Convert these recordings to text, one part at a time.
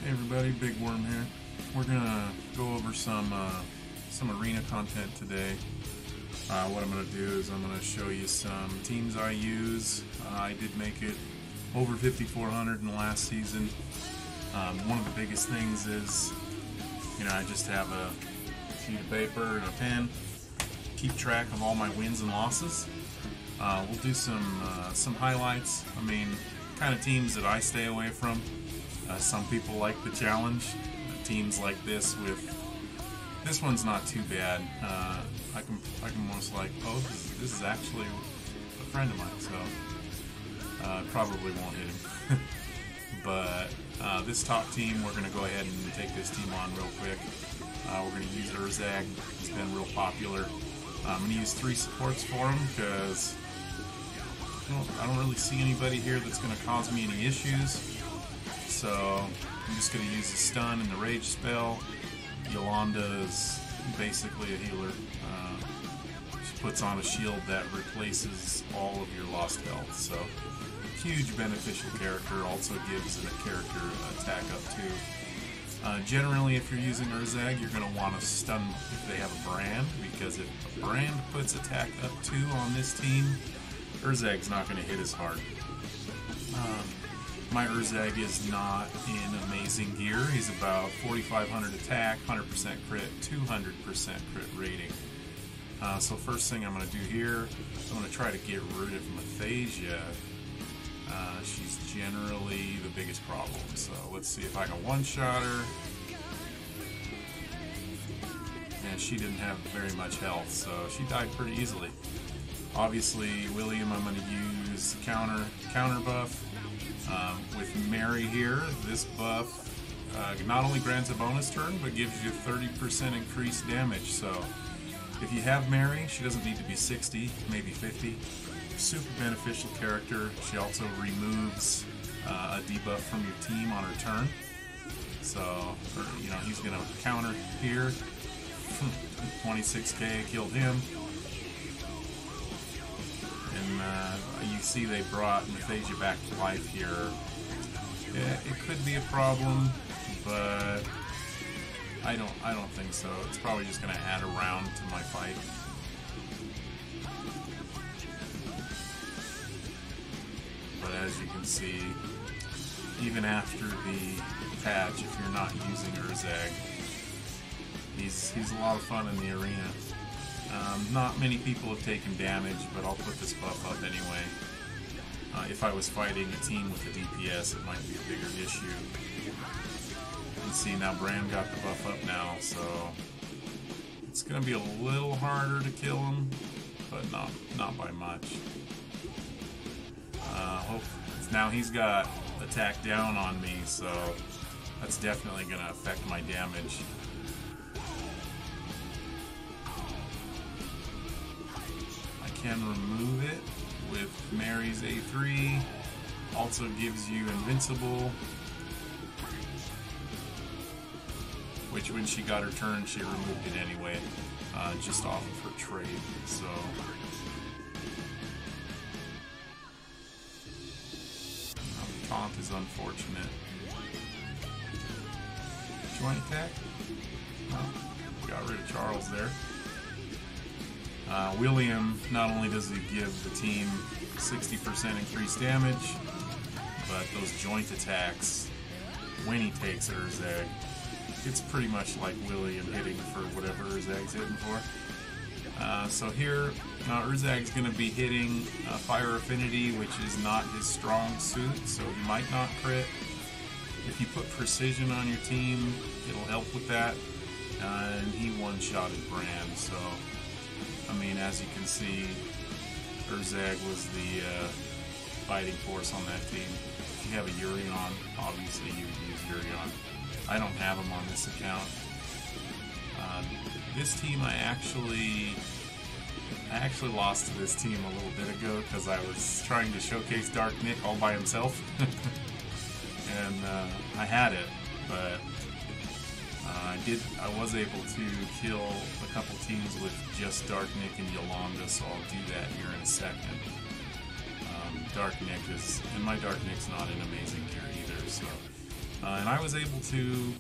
Hey everybody, Big Worm here. We're gonna go over some arena content today. What I'm gonna do is I'm gonna show you some teams I use. I did make it over 5,400 in the last season. One of the biggest things is, I just have a sheet of paper and a pen. Keep track of all my wins and losses. We'll do some highlights. Kind of teams that I stay away from. Some people like the challenge. Teams like this this one's not too bad. I can most like, oh, this is actually a friend of mine, so probably won't hit him. But this top team, we're going to go ahead and take this team on real quick. We're going to use Urzag. He's been real popular. I'm going to use 3 supports for him because I don't really see anybody here that's going to cause me any issues. So I'm just going to use the stun and the rage spell. Yolanda is basically a healer. She puts on a shield that replaces all of your lost health. So huge beneficial character. Also gives a character attack up 2. Generally, if you're using Urzag, you're going to want to stun if they have a brand, because if a brand puts attack up 2 on this team, Urzag's not going to hit as hard. My Urzag is not in amazing gear. He's about 4,500 attack, 100% crit, 200% crit rating. So first thing I'm going to do here, I'm going to try to get rid of Mathasia. She's generally the biggest problem. So let's see if I can one-shot her. And she didn't have very much health, so she died pretty easily. Obviously, William, I'm going to use counter buff. With Mary here, this buff not only grants a bonus turn, but gives you 30% increased damage. So if you have Mary, she doesn't need to be 60, maybe 50. Super beneficial character. She also removes a debuff from your team on her turn. So, he's going to counter here. 26k killed him. And you see they brought Mathasia back to life here. Yeah, it could be a problem, but I don't think so. It's probably just going to add a round to my fight. But as you can see, even after the patch, if you're not using Urzag, he's a lot of fun in the arena. Not many people have taken damage, but I'll put this buff up anyway. If I was fighting a team with a DPS, it might be a bigger issue. You see now Bran got the buff up now, so it's going to be a little harder to kill him, but not by much. Now he's got attack down on me, so that's definitely going to affect my damage. Can remove it with Mary's A3. Also gives you invincible, which when she got her turn, she removed it anyway, just off of her trade. So taunt is unfortunate. Joint attack? No, got rid of Charles there. William, not only does he give the team 60% increased damage, but those joint attacks, when he takes Urzag, it's pretty much like William hitting for whatever Urzag's hitting for. So here, Urzag's going to be hitting Fire Affinity, which is not his strong suit, so he might not crit. If you put Precision on your team, it'll help with that. And he one-shotted Bran, so as you can see, Urzag was the fighting force on that team. If you have a Urion, obviously you would use Urion. I don't have him on this account. This team, I actually lost to this team a little bit ago because I was trying to showcase Dark Nick all by himself. And I had it, but I was able to kill a couple teams with just Dark Nick and Yolanda, so I'll do that here in a second. Dark Nick and my Dark Nick's not in amazing gear either, so And I was able to,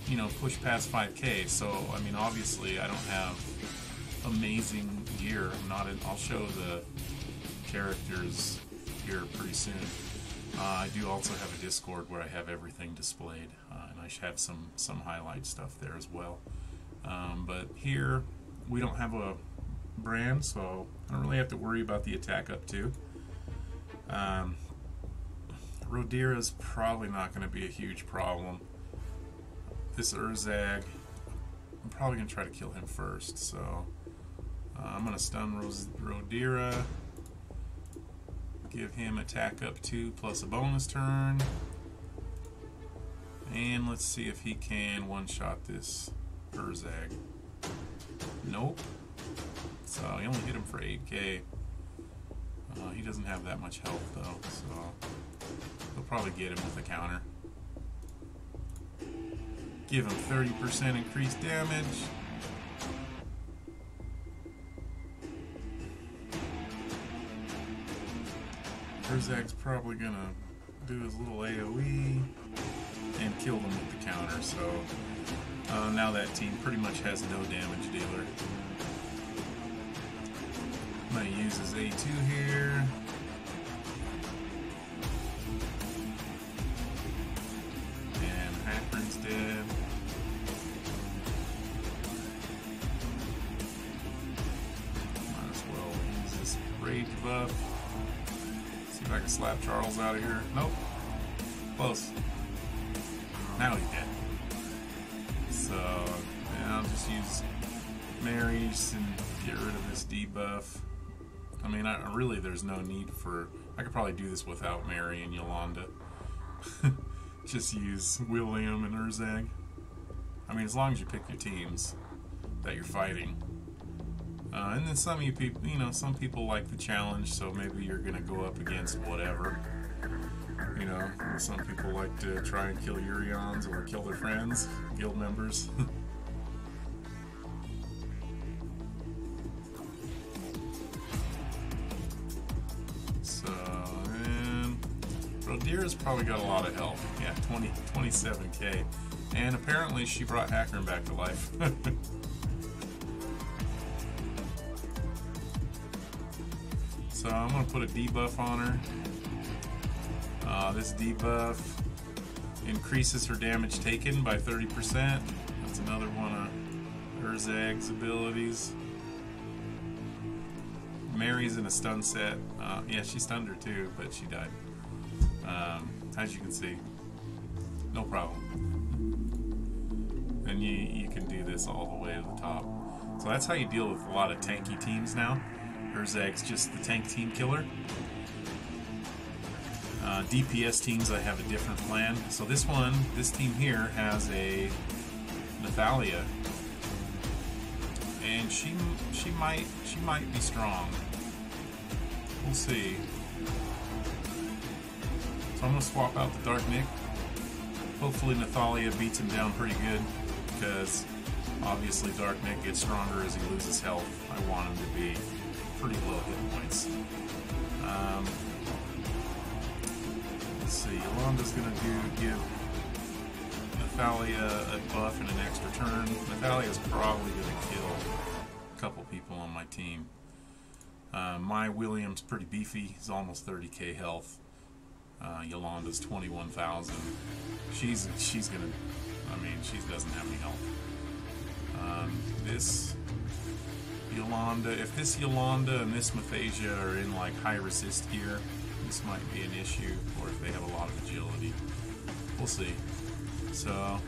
you know, push past 5K. So I mean, obviously, I don't have amazing gear. I'm not in, I'll show the characters here pretty soon. I do also have a Discord where I have everything displayed, and I should have some highlight stuff there as well. But here we don't have a brand, so I don't really have to worry about the attack up to. Rodira's probably not going to be a huge problem. This Urzag, I'm probably going to try to kill him first, so I'm going to stun Rodira, give him attack up 2 plus a bonus turn, and let's see if he can one-shot this Urzag. Nope. So he only hit him for 8k. He doesn't have that much health though, so he'll probably get him with a counter. Give him 30% increased damage. Urzag's probably gonna do his little AoE and kill them with the counter, so now that team pretty much has no damage dealer. I'm gonna use his A2 here. And Hackern's dead. Might as well use this rage buff. See if I can slap Charles out of here. Nope. Close. Now he's dead. So, yeah, I'll just use Mary's and get rid of this debuff. I mean, really, there's no need for... I could probably do this without Mary and Yolanda. Just use William and Urzag. I mean, as long as you pick your teams that you're fighting. And then some of you people, you know, some people like the challenge, so maybe you're going to go up against whatever. You know, some people like to try and kill Urions or kill their friends, guild members. So, and Rodira's probably got a lot of health. Yeah, 27k. And apparently she brought Hackern back to life. So I'm going to put a debuff on her. This debuff increases her damage taken by 30%. That's another one of Urzag's abilities. Mary's in a stun set. Yeah, she stunned her too, but she died. As you can see, no problem. And you can do this all the way to the top. So that's how you deal with a lot of tanky teams now. Urzag's just the tank team killer. DPS teams, I have a different plan. So this team here has a Nathalia, and she might be strong. We'll see. So I'm gonna swap out the Dark Nick. Hopefully Nathalia beats him down pretty good, because obviously Dark Nick gets stronger as he loses health. I want him to be pretty low hit points. Let's see, Yolanda's gonna give Nathalia a buff and an extra turn. Nathalia's probably gonna kill a couple people on my team. My William's pretty beefy, he's almost 30k health. Yolanda's 21,000. She's gonna, I mean, she doesn't have any health. This Yolanda, if this Yolanda and this Mathasia are in like high resist gear, this might be an issue, or if they have a lot of agility. We'll see. So,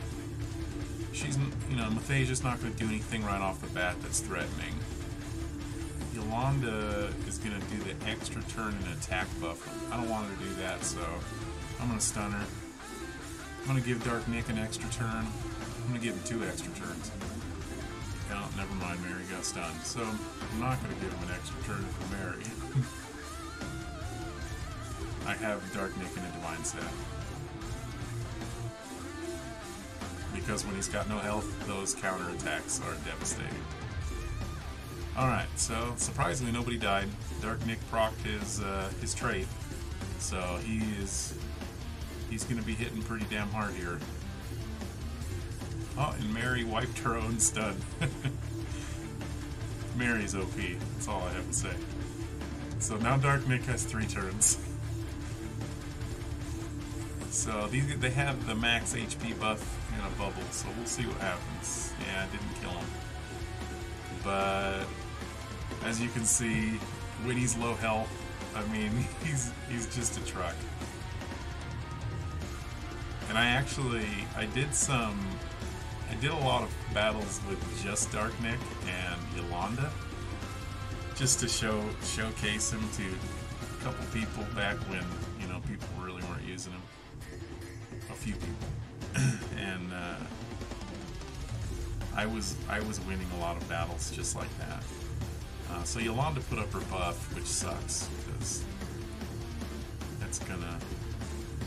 she's, you know, Mathasia's not going to do anything right off the bat that's threatening. Yolanda is going to do the extra turn and attack buff. I don't want her to do that, so I'm going to stun her. I'm going to give Dark Nick an extra turn. I'm going to give him 2 extra turns. Oh, never mind, Mary got stunned. So, I'm not going to give him an extra turn for Mary. I have Dark Nick in a Divine set. Because when he's got no health, those counterattacks are devastating. Alright, so surprisingly nobody died. Dark Nick procced his trait. So he is he's going to be hitting pretty damn hard here. Oh, and Mary wiped her own stun. Mary's OP. That's all I have to say. So now Dark Nick has 3 turns. So they have the max HP buff in a bubble, so we'll see what happens. Yeah, it didn't kill him. But as you can see, when he's low health, I mean, he's just a truck. And I did a lot of battles with just Dark Nick and Yolanda, just to showcase him to a couple people back when, you know, people really weren't using him. A few people. And I was winning a lot of battles just like that. So Yolanda put up her buff, which sucks because it's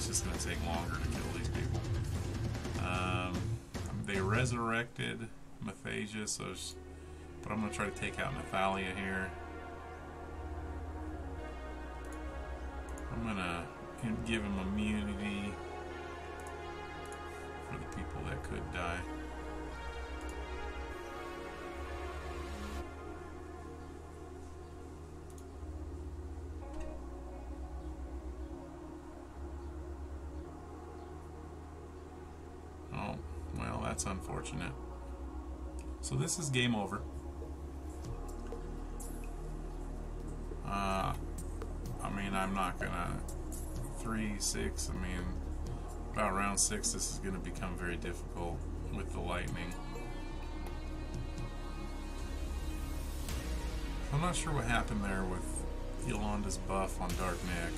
just gonna take longer to kill these people. They resurrected Mathasia, but I'm gonna try to take out Nathalia here. I'm gonna give him immunity for the people that could die. Oh, well, that's unfortunate. So this is game over. I mean, I'm not gonna 3-6. I mean, about round 6, this is gonna become very difficult with the lightning. I'm not sure what happened there with Yolanda's buff on Dark Nick.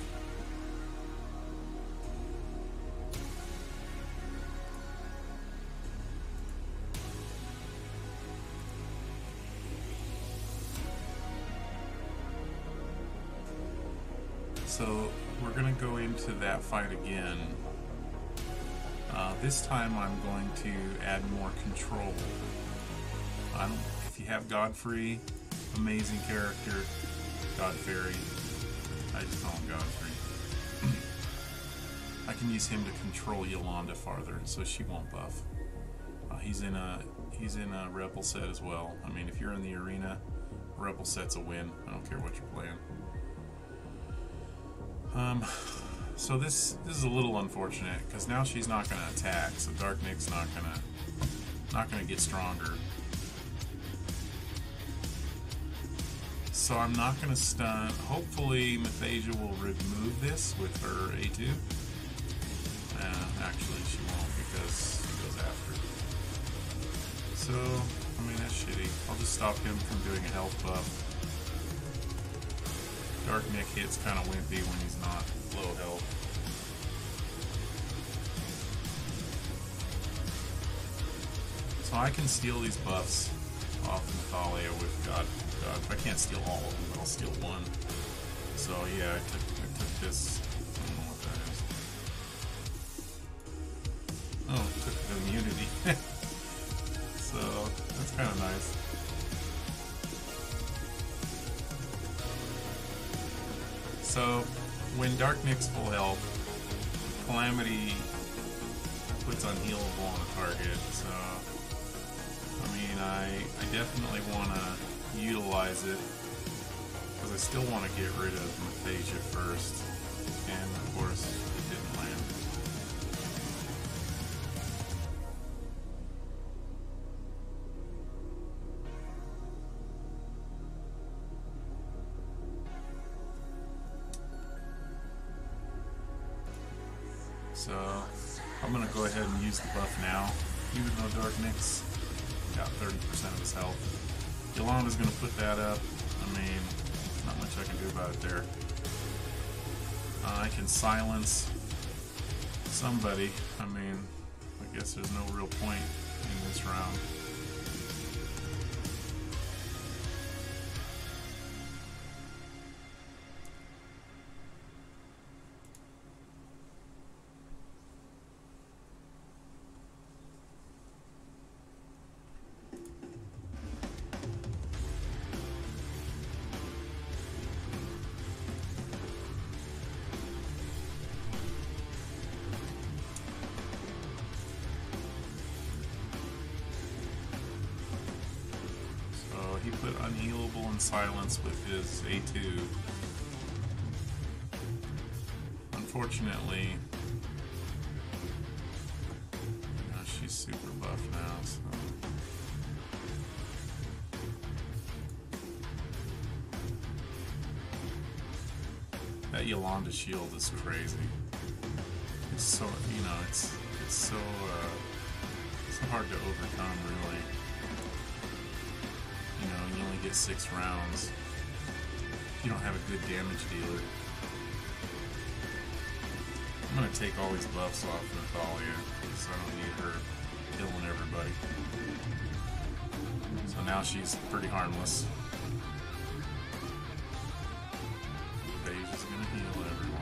So we're going to go into that fight again. This time I'm going to add more control. If you have Godfrey, amazing character. Godfrey. I just call him Godfrey. I can use him to control Yolanda farther, so she won't buff. He's in a Rebel set as well. I mean, if you're in the arena, Rebel set's a win. I don't care what you're playing. So this is a little unfortunate because now she's not going to attack, so Dark Nick's not gonna get stronger. So I'm not going to stun. Hopefully Mathasia will remove this with her A2. Actually she won't because he goes after. So, I mean, that's shitty. I'll just stop him from doing a health buff. Dark Nick hits kind of wimpy when he's not low health. So I can steal these buffs off Nathalia with God. I can't steal all of them, but I'll steal one. So yeah, I took this. I don't know what that is. Oh, I took the immunity. So that's kind of nice. So when Dark Nick's full health, Calamity puts unhealable on a target. So I mean, I definitely want to utilize it because I still want to get rid of Mathasia first, and of course it didn't land. So I'm going to go ahead and use the buff now, even though Dark Nick's got 30% of his health. Yolanda's going to put that up. I mean, not much I can do about it there. I can silence somebody. I mean, I guess there's no real point in this round. on silence with his A2. Unfortunately, she's super buff now, so. That Yolanda shield is crazy. It's so, you know, it's so hard to overcome, really. You know, you only get 6 rounds. You don't have a good damage dealer. I'm gonna take all these buffs off Natalia, because I don't need her killing everybody. So now she's pretty harmless. Paige is gonna heal everyone.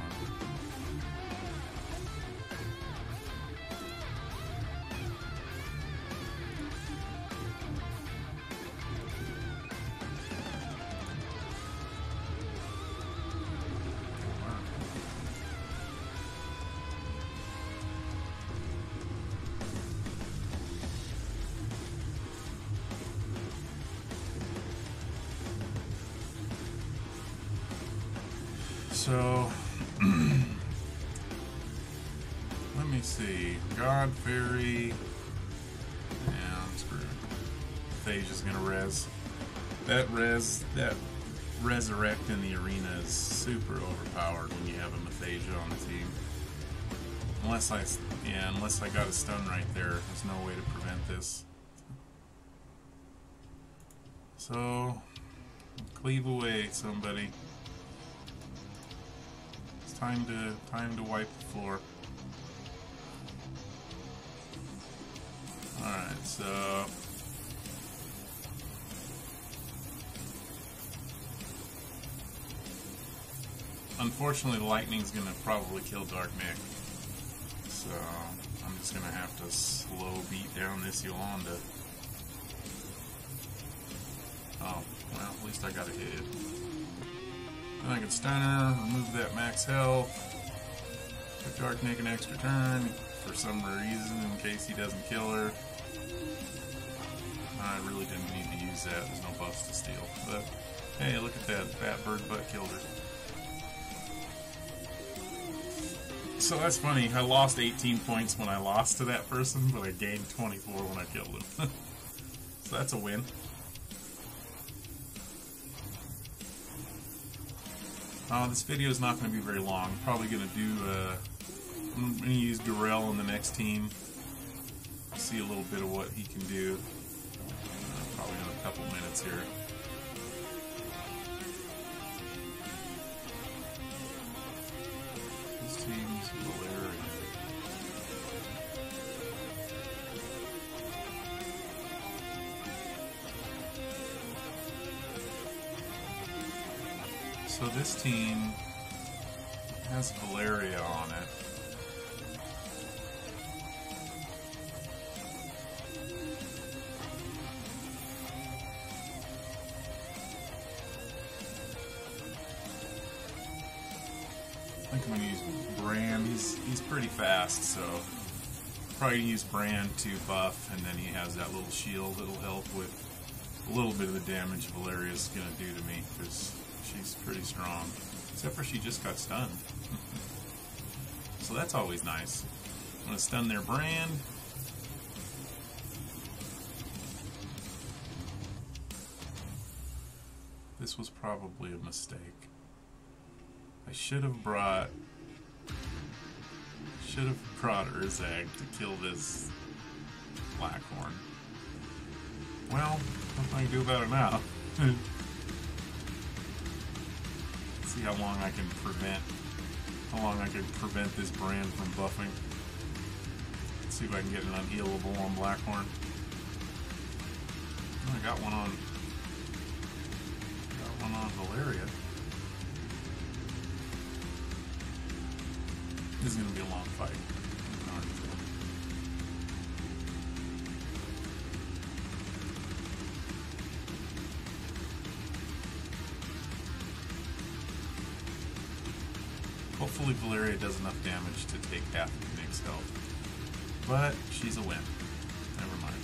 So, let me see. God, Fairy, yeah, I'm screwed. Phage is gonna res. That resurrect in the arena is super overpowered when you have a Mephasia on the team. Unless I got a stun right there, there's no way to prevent this. So, cleave away, somebody. Time to wipe the floor. Alright, so unfortunately the lightning's gonna probably kill Dark Nick. So I'm just gonna have to slow beat down this Yolanda. Oh, well, at least I got a hit. Then I can stun her, remove that max health, give Dark Nick an extra turn for some reason in case he doesn't kill her. I really didn't need to use that, there's no buffs to steal. But hey, look at that, fat bird butt killed her. So that's funny, I lost 18 points when I lost to that person, but I gained 24 when I killed him. So that's a win. This video is not going to be very long. I'm probably going to do, I'm going to use Durrell in the next team. See a little bit of what he can do. Probably in a couple minutes here. This team's hilarious. So this team has Valeria on it. I think I'm going to use Bran. He's pretty fast, so probably use Bran to buff, and then he has that little shield that'll help with a little bit of the damage Valeria's going to do to me, because she's pretty strong. Except for she just got stunned. So that's always nice. I'm going to stun their Bran. This was probably a mistake. I should have brought Urzag to kill this Blackhorn. Well, nothing I can do about it now. See how long I can prevent this brand from buffing. Let's see if I can get an unhealable on Blackhorn. Oh, I got one on Valeria. This is going to be a long fight. Hopefully Valeria does enough damage to take half of Nick's health. But she's a win. Never mind.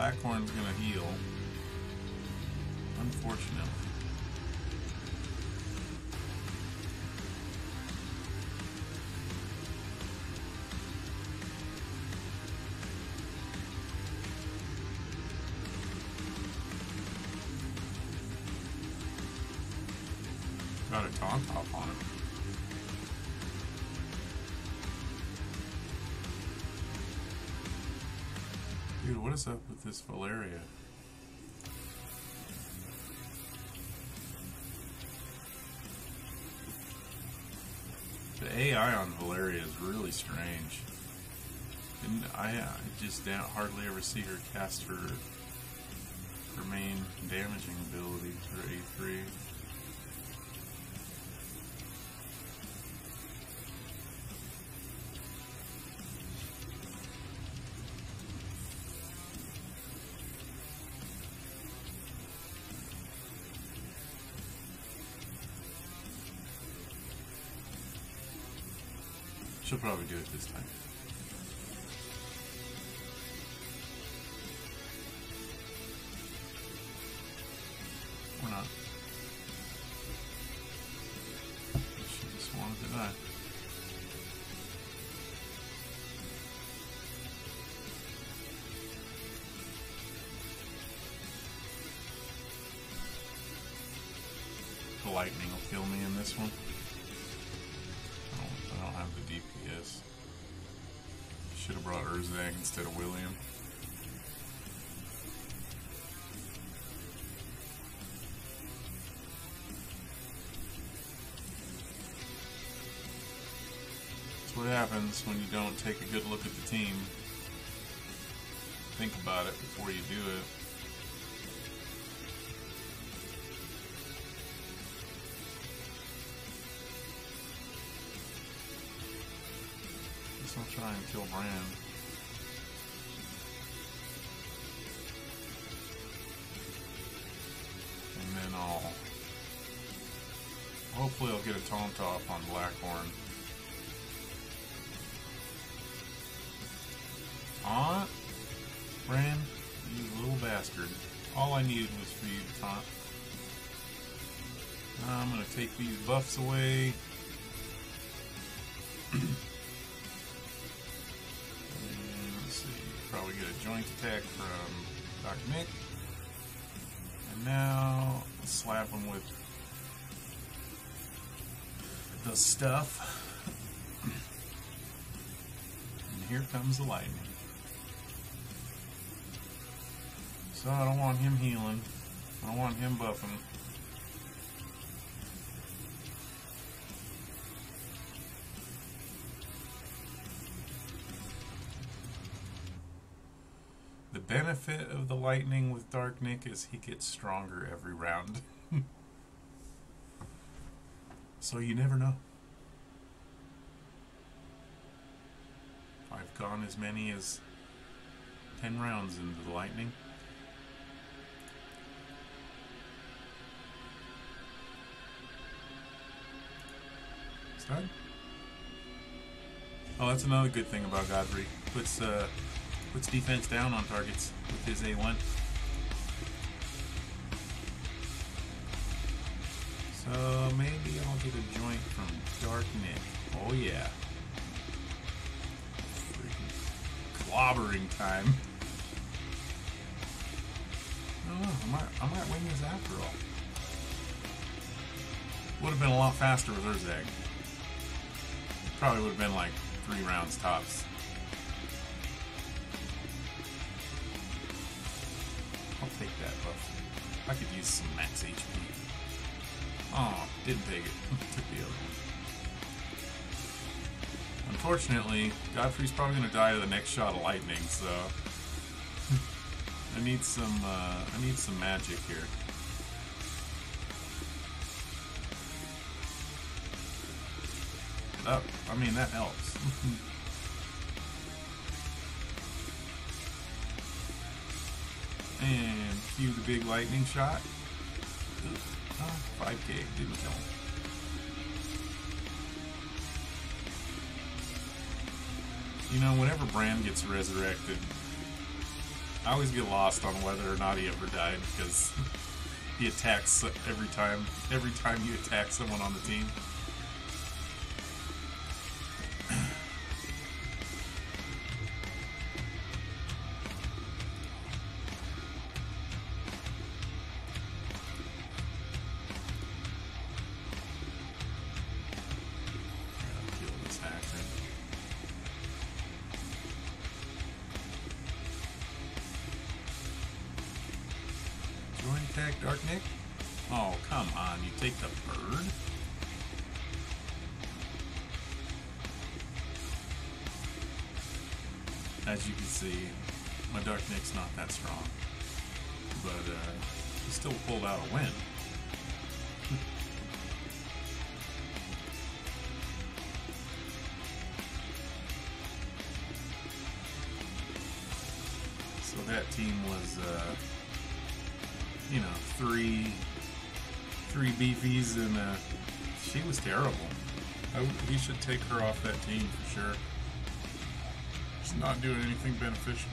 Blackhorn's gonna heal. Unfortunately. Got a taunt off on him. Dude, what is up with this Valeria? The AI on Valeria is really strange. And I just hardly ever see her cast her main damaging ability, her A3. She'll probably do it this time. Or not. She just wanted to die. The lightning will kill me in this one. I don't have the DPS. Should have brought Urzag instead of William. That's what happens when you don't take a good look at the team. Think about it before you do it. I'll try and kill Bran. And then hopefully I'll get a taunt off on Blackhorn. Taunt? Bran, you little bastard. All I needed was for you to taunt. I'm gonna take these buffs away. Probably get a joint attack from Dr. Nick. And now slap him with the stuff. And here comes the lightning. So I don't want him healing. I don't want him buffing. The benefit of the lightning with Dark Nick is he gets stronger every round. So you never know. I've gone as many as 10 rounds into the lightning. Start. Oh, that's another good thing about Godfrey. Puts defense down on targets with his A1. So maybe I'll get a joint from Dark Nick. Oh yeah. Freaking clobbering time. Oh, I might win this after all. Would have been a lot faster with Urzag. Probably would have been like 3 rounds tops. I'll take that buff. I could use some max HP. Oh, didn't take it. Took the other one. Unfortunately, Godfrey's probably going to die to the next shot of lightning, so I need some magic here. Oh, I mean that helps. And cue the big lightning shot. Oh, 5k, didn't kill him. You know, whenever Bran gets resurrected, I always get lost on whether or not he ever died because he attacks every time you attack someone on the team. Attack Dark Nick? Oh, come on, you take the bird? As you can see, my Dark Nick's not that strong. But he still pulled out a win. So that team was you know, three beefies, and she was terrible. He should take her off that team for sure. She's not doing anything beneficial.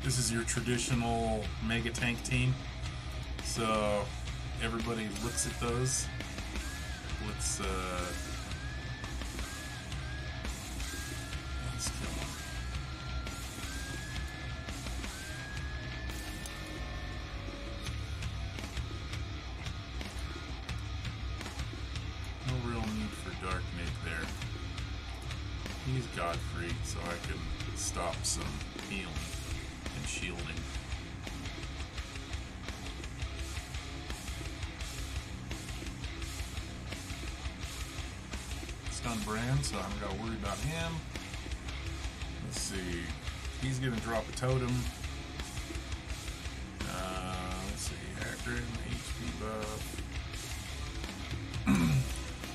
This is your traditional mega tank team, so everybody looks at those. Let's kill him. Dark Nick there. He's God-free, so I can stop some healing and shielding. Stun Brand, so I haven't got to worry about him. Let's see. He's going to drop a totem. Let's see. Hacker, HP buff.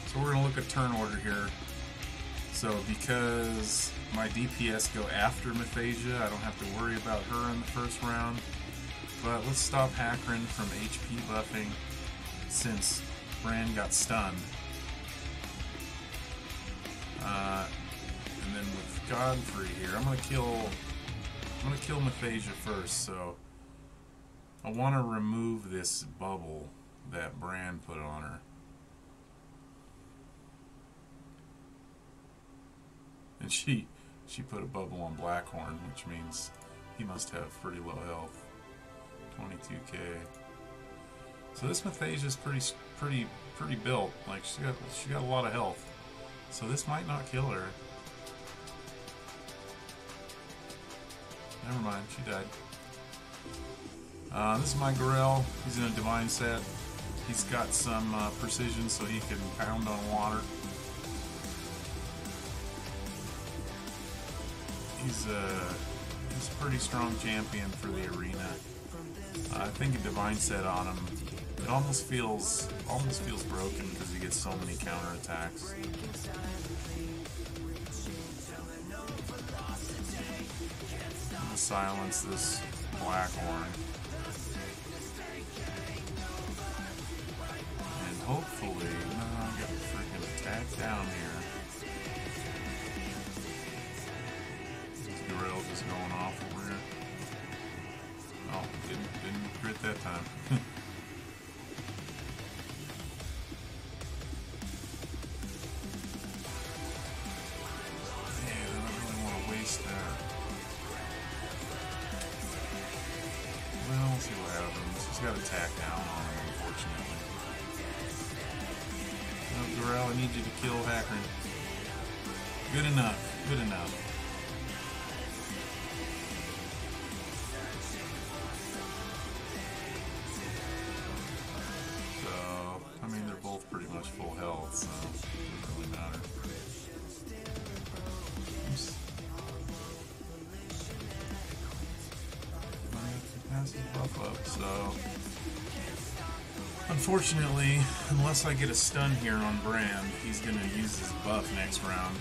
So we're going to look at turn order here. So because my DPS go after Mythasia, I don't have to worry about her in the first round. But let's stop Hackrin from HP buffing since Bran got stunned. And then with Godfrey here, I'm gonna kill Mythasia first. So I want to remove this bubble that Bran put on her. And she put a bubble on Blackhorn, which means he must have pretty low health. 22k. So this Mythasia's pretty built. Like she got a lot of health. So this might not kill her. Never mind, she died. This is my Gorell. He's in a divine set. He's got some precision, so he can pound on water. He's a pretty strong champion for the arena. I think a divine set on him. It almost feels broken because he gets so many counterattacks. I'm gonna silence this Blackhorn. And hopefully, no, I got a freaking attack down here. Gorell just going off over here. Oh, didn't crit that time. Man, I don't really want to waste that. Well, we'll see what happens. He's got attack down on him, unfortunately. Oh, Gorell, I need you to kill Hackrin. Good enough. Good enough. Pretty much full health, so it doesn't really matter. Oops. Passive buff up, so unfortunately, unless I get a stun here on Bran, he's going to use his buff next round.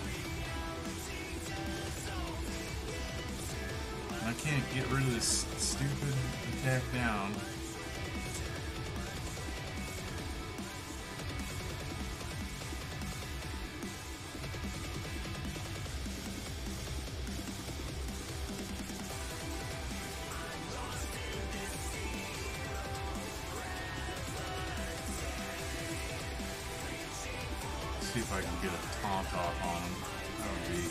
And I can't get rid of this stupid attack down. see if I can get a taunt off on him. That would be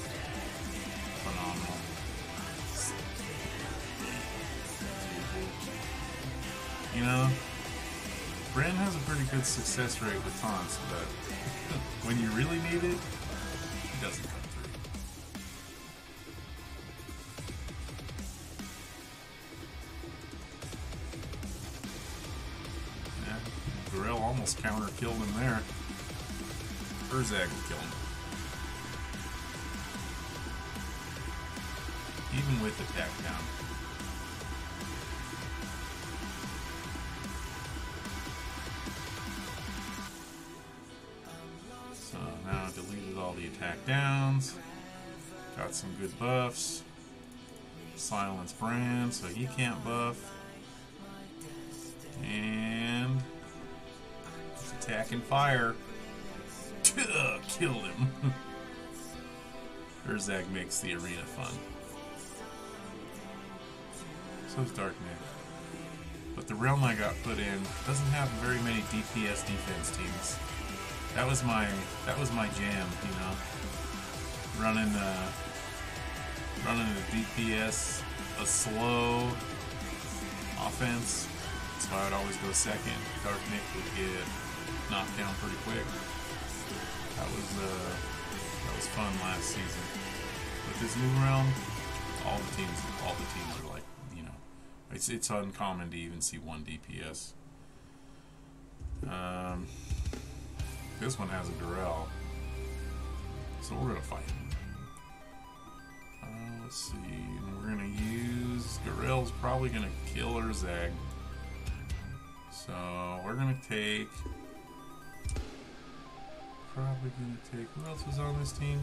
phenomenal. You know, Bren has a pretty good success rate with taunts, but when you really need it, he doesn't come through. Yeah, Gorell almost counter-killed him there. Urzag would kill him. Even with attack down. So now I deleted all the attack downs. Got some good buffs. Silence Brand, so he can't buff. And just attack and fire. Killed him. Urzag makes the arena fun. So's Dark Nick. But the realm I got put in doesn't have very many DPS defense teams. That was my jam, you know. Running a DPS, a slow offense. So I would always go second. Dark Nick would get knocked down pretty quick. That was fun last season. With this new realm, all the teams are like, you know, it's uncommon to even see one DPS. This one has a Gorell, so we're gonna fight him. Let's see, we're gonna use Gorell's probably gonna kill Urzag, so we're gonna take. Who else was on this team?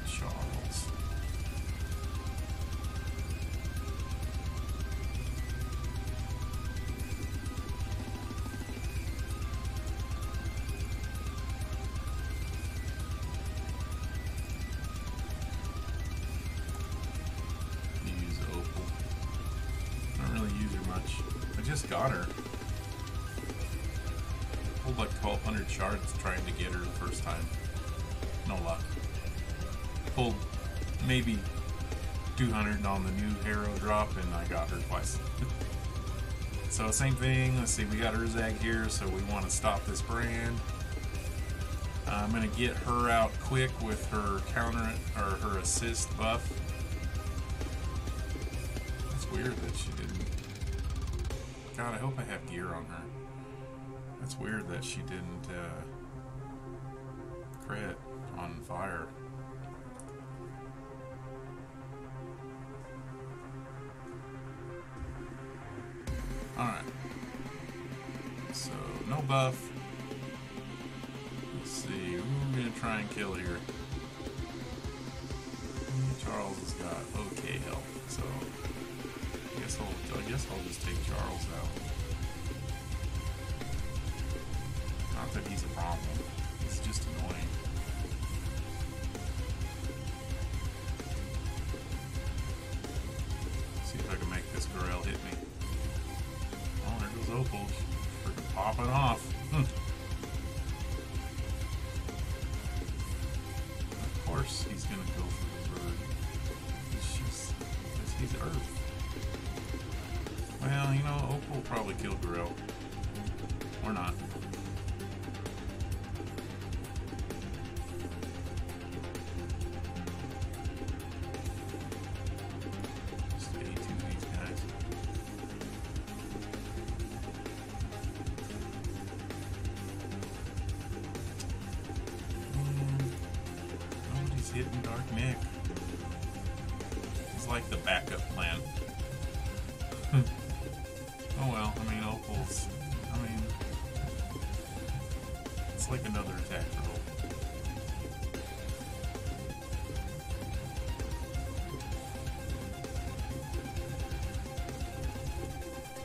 Charles. Use Opal. Don't really use her much. I just got her. Pulled like 1,200 shards trying to get her the first time. No luck. Pulled maybe 200 on the new hero drop, and I got her twice. So same thing. Let's see, we got Urzag here, so we want to stop this brand. I'm gonna get her out quick with her counter or her assist buff. It's weird that she didn't. God, I hope I have gear on her. That's weird that she didn't crit on fire. Alright. So, no buff. Let's see, who are we going to try and kill here? Charles has got okay health, so I guess I'll just take Charles out. Not that he's a problem, it's just annoying. See if I can make this Gorell hit me. Oh, there goes Opal. Freaking popping off. Of course he's gonna go for the bird. He's Earth. Well, you know, Opal will probably kill Gorell. Or not. Hitting Dark Nick. It's like the backup plan. Oh well, I mean, Opal's, it's like another attack roll.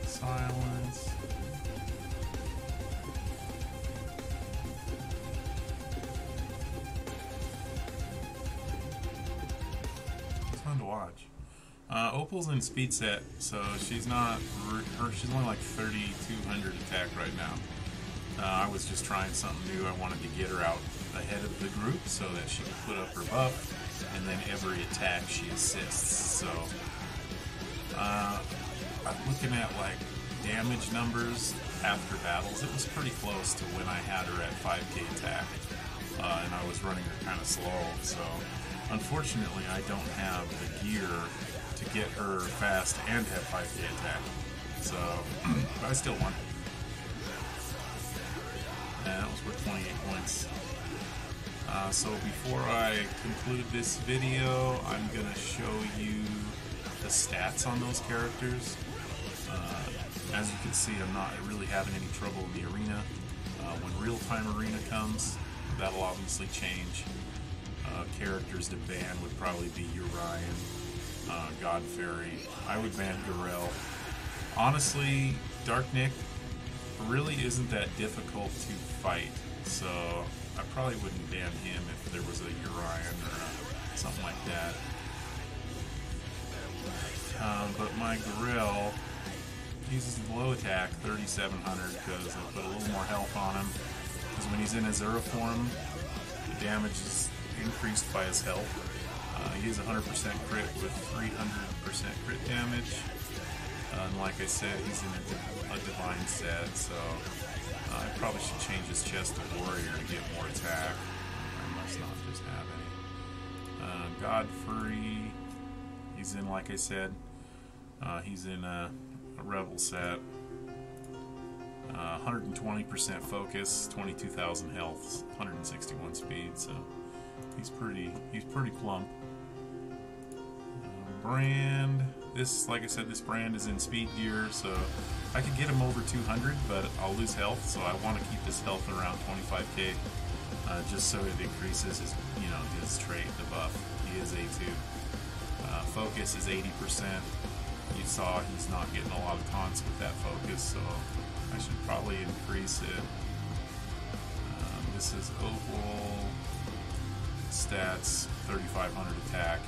Silence. To watch. Opal's in speed set, so she's not. She's only like 3,200 attack right now. I was just trying something new. I wanted to get her out ahead of the group so that she could put up her buff, and then every attack she assists. So I'm looking at like damage numbers after battles. It was pretty close to when I had her at 5k attack, and I was running her kind of slow. So unfortunately, I don't have the gear to get her fast and have 5k attack. So but I still won. And that was worth 28 points. So before I conclude this video, I'm going to show you the stats on those characters. As you can see, I'm not really having any trouble in the arena. When real-time arena comes, that'll obviously change. Characters to ban would probably be Urian, God Fairy. I would ban Garel. Honestly, Dark Nick really isn't that difficult to fight, so I probably wouldn't ban him if there was a Urian or something like that. But my Garel uses low attack, 3700, because I put a little more health on him. Because when he's in Azura form, the damage is increased by his health. He has 100% crit with 300% crit damage. And like I said, he's in a divine set, so I probably should change his chest to warrior to get more attack. I must not just have any. Godfrey, he's in, like I said, he's in a rebel set. 120% focus, 22,000 health, 161 speed, so he's pretty plump. Brand, this, like I said, this brand is in speed gear, so I could get him over 200, but I'll lose health, so I want to keep his health around 25k, just so it increases his, his trait, the buff. He is A2. Focus is 80%. You saw he's not getting a lot of taunts with that focus, so I should probably increase it. This is overall stats, 3,500 attack,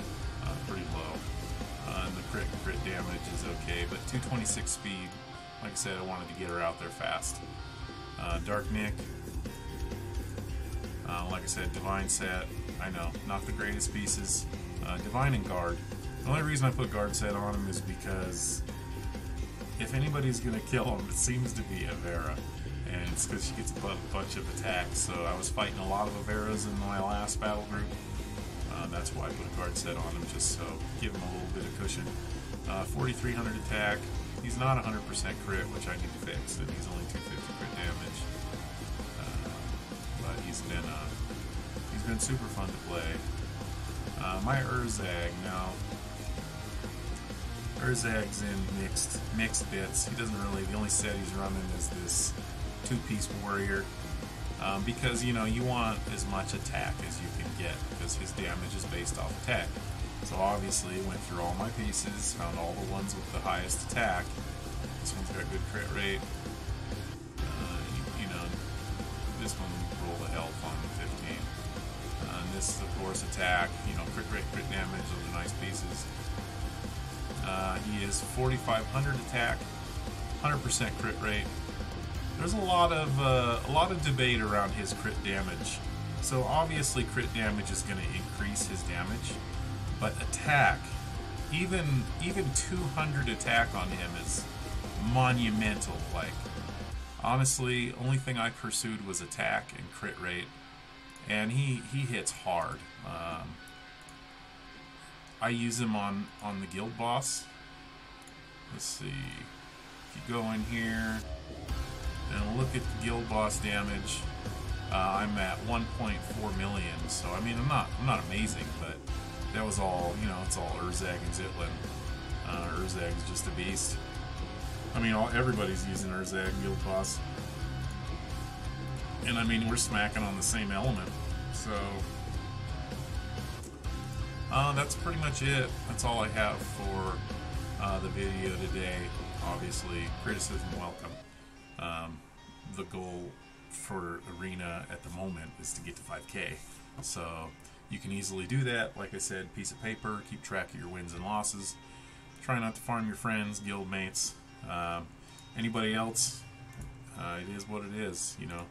pretty low. And the crit damage is okay, but 226 speed. Like I said, I wanted to get her out there fast. Dark Nick, like I said, divine set. I know, not the greatest pieces. Divine and guard. The only reason I put guard set on him is because if anybody's gonna kill him, it seems to be Avera, and it's because she gets a bunch of attacks. So I was fighting a lot of Averas in my last battle group. That's why I put a guard set on him, just so give him a little bit of cushion. 4,300 attack. He's not 100% crit, which I need to fix, and he's only 250 crit damage. But he's been super fun to play. My Urzag now. Urzag's in mixed bits. He doesn't really. The only set he's running is this two-piece warrior. Because you want as much attack as you can get, because his damage is based off attack. So obviously went through all my pieces, found all the ones with the highest attack. This one's got good crit rate. This one roll the health on 15. And this is of course attack, crit rate, crit damage, those are nice pieces. He is 4,500 attack, 100% crit rate. There's a lot of debate around his crit damage. So obviously crit damage is going to increase his damage, but attack, even 200 attack on him is monumental. Like, honestly, only thing I pursued was attack and crit rate, and he hits hard. I use him on the guild boss. Let's see, if you go in here and look at the guild boss damage, I'm at 1.4 million. So I mean, I'm not amazing, but that was all, it's all Urzag and Zitlin. Urzag's just a beast. I mean, everybody's using Urzag guild boss, and I mean, we're smacking on the same element. So that's pretty much it. That's all I have for the video today. Obviously, criticism welcome. The goal for Arena at the moment is to get to 5k. So you can easily do that. Like I said, piece of paper, keep track of your wins and losses. Try not to farm your friends, guild mates. Anybody else, It is what it is, you know.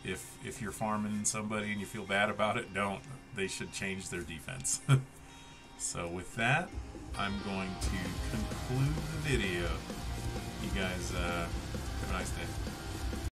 If you're farming somebody and you feel bad about it, don't. They should change their defense. So with that, I'm going to conclude the video. You guys have a nice day.